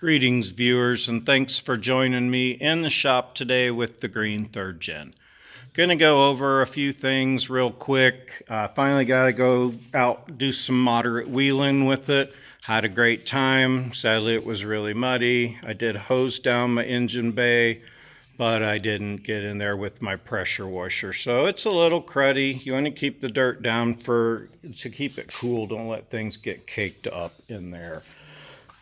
Greetings, viewers, and thanks for joining me in the shop today with the Green 3rd Gen. Gonna go over a few things real quick. Finally got to go out do some moderate wheeling with it. Had a great time. Sadly, it was really muddy. I did hose down my engine bay, but I didn't get in there with my pressure washer. So it's a little cruddy. You want to keep the dirt down to keep it cool. Don't let things get caked up in there.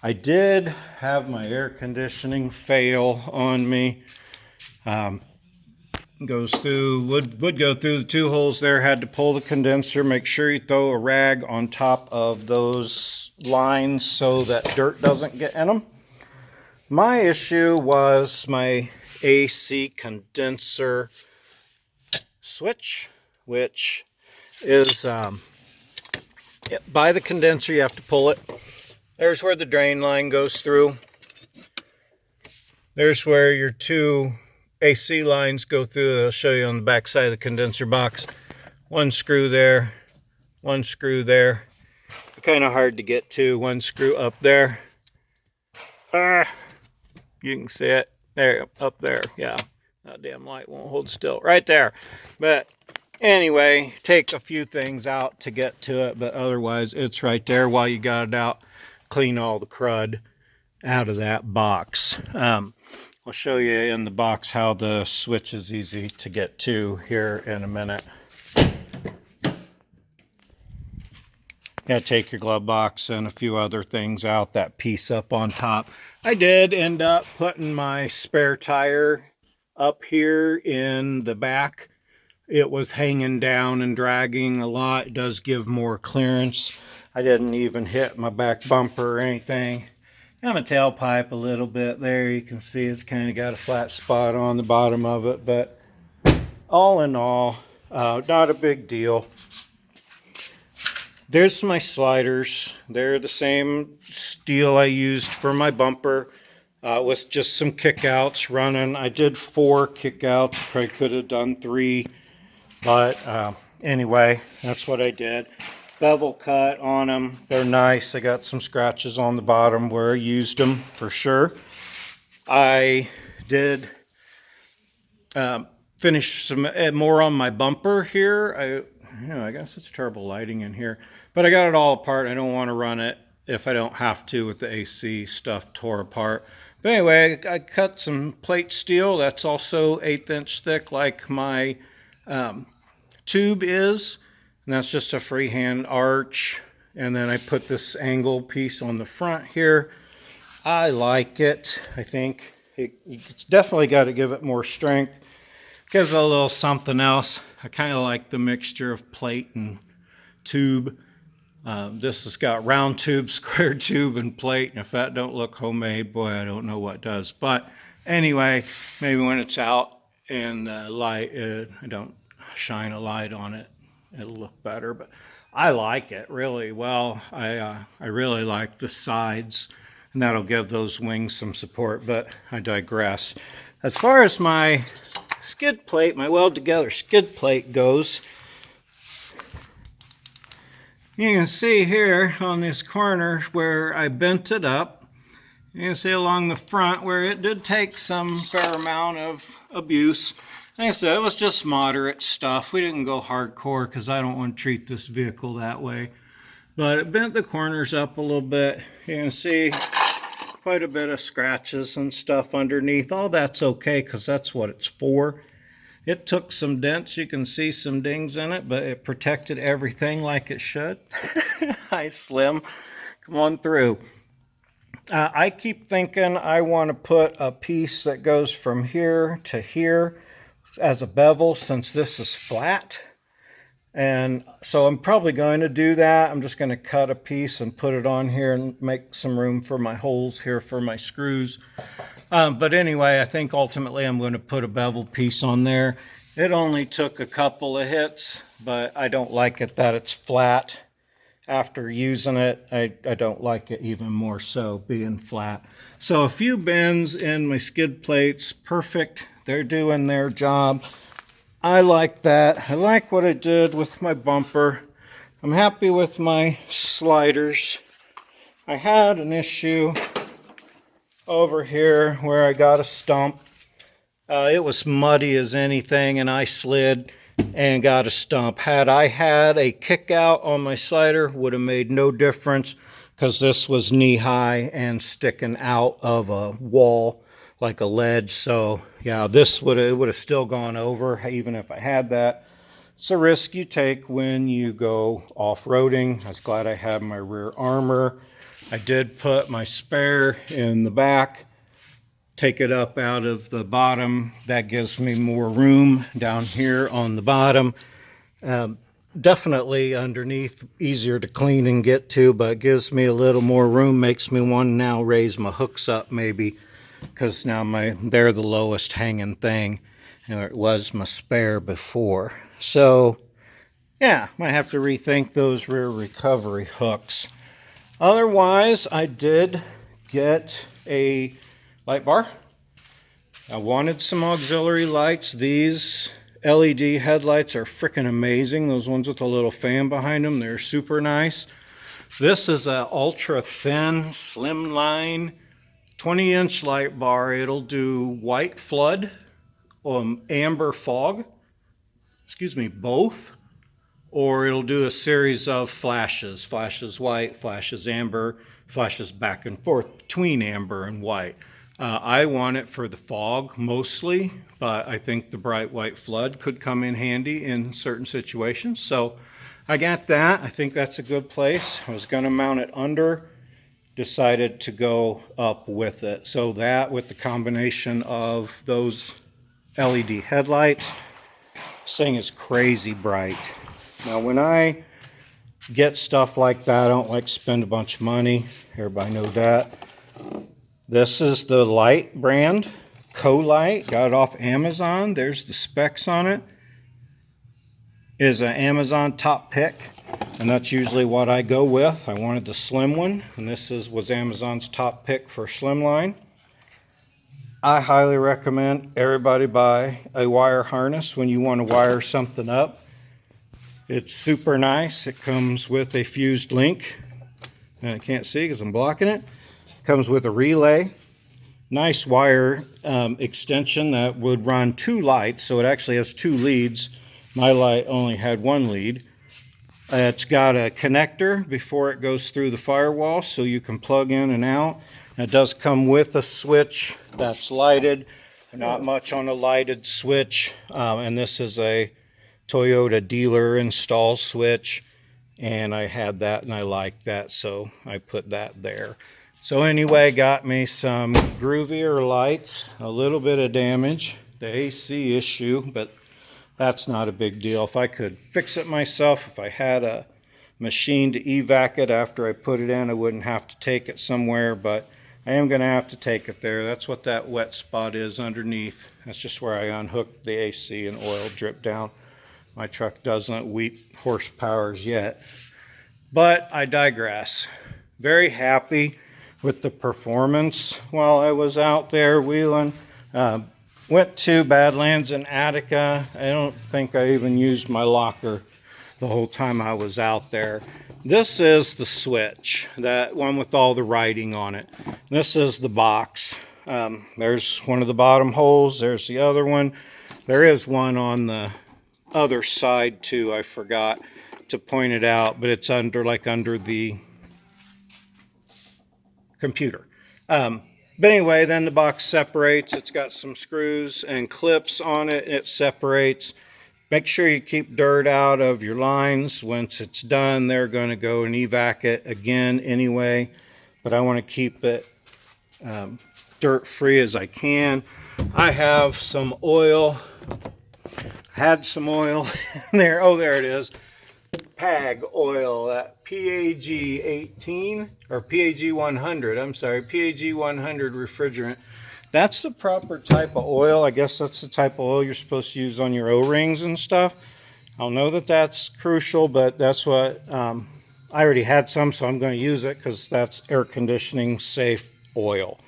I did have my air conditioning fail on me. Goes through, would go through the 2 holes there. Had to pull the condenser. Make sure you throw a rag on top of those lines so that dirt doesn't get in them. My issue was my AC condenser switch, which is by the condenser. You have to pull it. There's where the drain line goes through. There's where your 2 AC lines go through. I'll show you on the back side of the condenser box. 1 screw there, 1 screw there. Kind of hard to get to. 1 screw up there. You can see it. There, up there. Yeah, that damn light won't hold still. Right there. But anyway, take a few things out to get to it, but otherwise it's right there. While you got it out, clean all the crud out of that box. I'll show you in the box how the switch is easy to get to here in a minute. Gotta take your glove box and a few other things out, that piece up on top. I did end up putting my spare tire up here in the back. It was hanging down and dragging a lot. It does give more clearance. I didn't even hit my back bumper or anything. Got my tailpipe a little bit there. You can see it's kind of got a flat spot on the bottom of it, but all in all, not a big deal. There's my sliders. They're the same steel I used for my bumper with just some kickouts running. I did 4 kickouts. Probably could have done 3, but anyway, that's what I did. Bevel cut on them. They're nice. I got some scratches on the bottom where I used them for sure. I did finish some more on my bumper here. I guess it's terrible lighting in here, but I got it all apart. I don't want to run it if I don't have to with the AC stuff tore apart. But anyway, I cut some plate steel. That's also 1/8 inch thick like my tube is. And that's just a freehand arch. And then I put this angle piece on the front here. I like it. I think it's definitely got to give it more strength. Gives it a little something else. I kind of like the mixture of plate and tube. This has got round tube, square tube, and plate. And if that don't look homemade, boy, I don't know what does. But anyway, maybe when it's out and light, I don't shine a light on it, it'll look better. But I like it really well. I really like the sides, and that'll give those wings some support, but I digress. As far as my skid plate, my weld together skid plate goes, you can see here on this corner where I bent it up. You can see along the front where it did take some fair amount of abuse. Like I said, it was just moderate stuff. We didn't go hardcore because I don't want to treat this vehicle that way. But it bent the corners up a little bit. You can see quite a bit of scratches and stuff underneath. All that's okay because that's what it's for. It took some dents. You can see some dings in it, but it protected everything like it should. Hi, Slim. Come on through. I keep thinking I want to put a piece that goes from here to here as a bevel since this is flat, and so I'm probably going to do that. I'm just going to cut a piece and put it on here and make some room for my holes here for my screws. But anyway, I think ultimately I'm going to put a bevel piece on there. It only took a couple of hits, but I don't like it that it's flat. After using it, I don't like it even more so being flat. So a few bends in my skid plates, perfect. They're doing their job. I like that. I like what I did with my bumper. I'm happy with my sliders. I had an issue over here where I got a stump. It was muddy as anything, and I slid and got a stump. Had I had a kick out on my slider, would have made no difference, because this was knee high and sticking out of a wall like a ledge. So yeah, this would have still gone over even if I had that. It's a risk you take when you go off-roading. I was glad I had my rear armor. I did put my spare in the back, take it up out of the bottom. That gives me more room down here on the bottom. Definitely underneath, easier to clean and get to, but gives me a little more room. Makes me want to now raise my hooks up maybe, because now they're the lowest hanging thing. It was my spare before. So yeah, might have to rethink those rear recovery hooks. Otherwise, I did get a light bar. I wanted some auxiliary lights. These LED headlights are freaking amazing. Those ones with a little fan behind them, they're super nice. This is an ultra thin, slimline 20-inch light bar. It'll do white flood, amber fog, both, or it'll do a series of flashes. Flashes white, flashes amber, flashes back and forth between amber and white. I want it for the fog mostly, but I think the bright white flood could come in handy in certain situations. So I got that. I think that's a good place. I was going to mount it under, decided to go up with it. So that, with the combination of those LED headlights, this thing is crazy bright. Now when I get stuff like that, I don't like to spend a bunch of money. Everybody knows that. This is the light brand, Co-Light. Got it off Amazon. There's the specs on it. It is an Amazon top pick, and that's usually what I go with. I wanted the slim one, and this was Amazon's top pick for slimline. I highly recommend everybody buy a wire harness when you want to wire something up. It's super nice. It comes with a fused link. And I can't see because I'm blocking it. Comes with a relay, nice wire extension that would run 2 lights, so it actually has 2 leads. My light only had 1 lead. It's got a connector before it goes through the firewall, so you can plug in and out. It does come with a switch that's lighted. Not much on a lighted switch, and this is a Toyota dealer install switch, and I had that and I liked that, so I put that there. So anyway, got me some groovier lights, a little bit of damage, the AC issue, but that's not a big deal. If I could fix it myself, if I had a machine to evac it after I put it in, I wouldn't have to take it somewhere, but I am going to have to take it there. That's what that wet spot is underneath. That's just where I unhooked the AC and oil dripped down. My truck doesn't weep horsepowers yet, but I digress. Very happy with the performance while I was out there wheeling. Went to Badlands in Attica. I don't think I even used my locker the whole time I was out there. This is the switch, that one with all the writing on it. This is the box. There's one of the bottom holes. There's the other one. There is one on the other side too. I forgot to point it out, but it's under the computer. But anyway, then the box separates. It's got some screws and clips on it. It separates. Make sure you keep dirt out of your lines. Once it's done, they're going to go and evac it again anyway. But I want to keep it dirt free as I can. I have some oil. Had some oil there. Oh, there it is. PAG oil, that PAG 18 or PAG 100. I'm sorry, PAG 100 refrigerant. That's the proper type of oil. I guess that's the type of oil you're supposed to use on your O-rings and stuff. I don't know that that's crucial, but that's what I already had some, so I'm going to use it because that's air conditioning safe oil.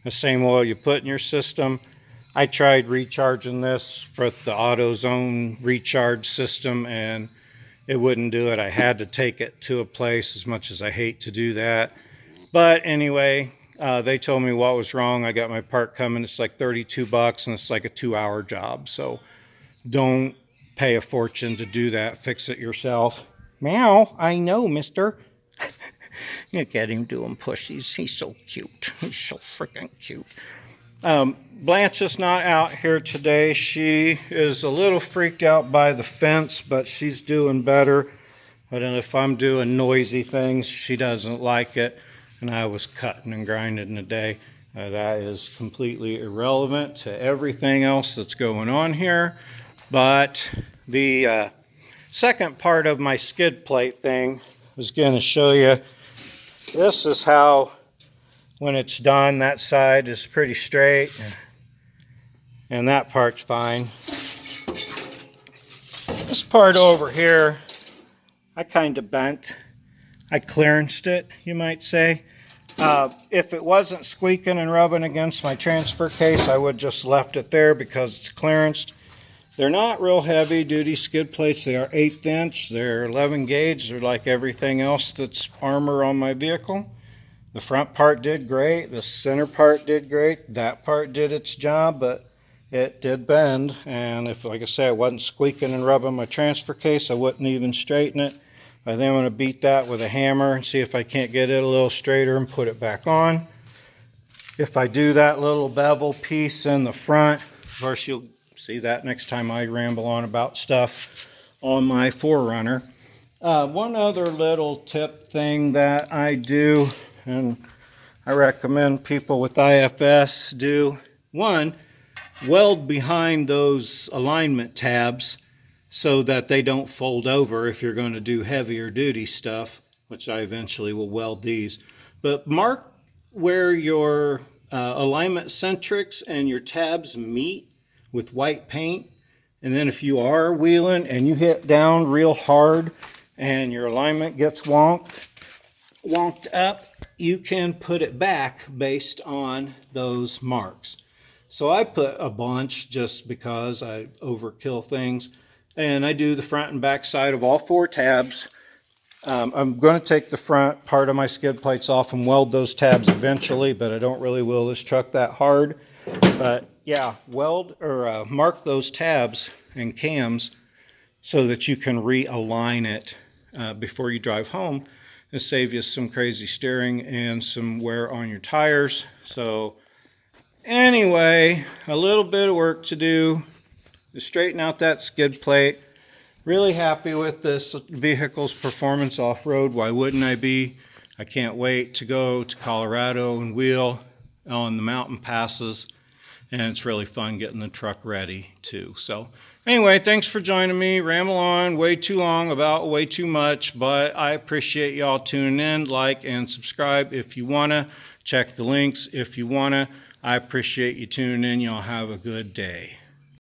The same oil you put in your system. I tried recharging this for the AutoZone recharge system, and it wouldn't do it. I had to take it to a place, as much as I hate to do that. But anyway, They told me what was wrong. I got my part coming. It's like $32 and it's like a 2-hour job. So don't pay a fortune to do that. Fix it yourself. Meow. I know, mister. Look at him doing pushies. He's so cute. He's so freaking cute. Blanche is not out here today. She is a little freaked out by the fence, but she's doing better. But if I'm doing noisy things, she doesn't like it. And I was cutting and grinding today. That is completely irrelevant to everything else that's going on here. But the second part of my skid plate thing was going to show you. This is how, when it's done, that side is pretty straight and that part's fine. This part over here, I kind of bent. I clearanced it, you might say. If it wasn't squeaking and rubbing against my transfer case, I would just left it there because it's clearanced. They're not real heavy duty skid plates. They are 1/8 inch. They're 11 gauge. They're like everything else that's armor on my vehicle. The front part did great. The center part did great. That part did its job, but it did bend. And if, like I say, it wasn't squeaking and rubbing my transfer case, I wouldn't even straighten it. I then want to beat that with a hammer and see if I can't get it a little straighter and put it back on. If I do that little bevel piece in the front, of course you'll see that next time I ramble on about stuff on my 4runner. One other little tip thing that I do, and I recommend people with IFS do. One, weld behind those alignment tabs so that they don't fold over if you're going to do heavier duty stuff, which I eventually will weld these. But mark where your alignment centrics and your tabs meet with white paint. And then if you are wheeling and you hit down real hard and your alignment gets wonked up, you can put it back based on those marks. So I put a bunch just because I overkill things. And I do the front and back side of all 4 tabs. I'm going to take the front part of my skid plates off and weld those tabs eventually, but I don't really wheel this truck that hard. But yeah, weld or mark those tabs and cams so that you can realign it before you drive home. It'll save you some crazy steering and some wear on your tires. So anyway, a little bit of work to do to straighten out that skid plate. Really happy with this vehicle's performance off-road. Why wouldn't I be? I can't wait to go to Colorado and wheel on the mountain passes. And it's really fun getting the truck ready too. So anyway, thanks for joining me. Ramble on way too long about way too much, but I appreciate y'all tuning in. Like and subscribe if you wanna. Check the links if you wanna. I appreciate you tuning in. Y'all have a good day.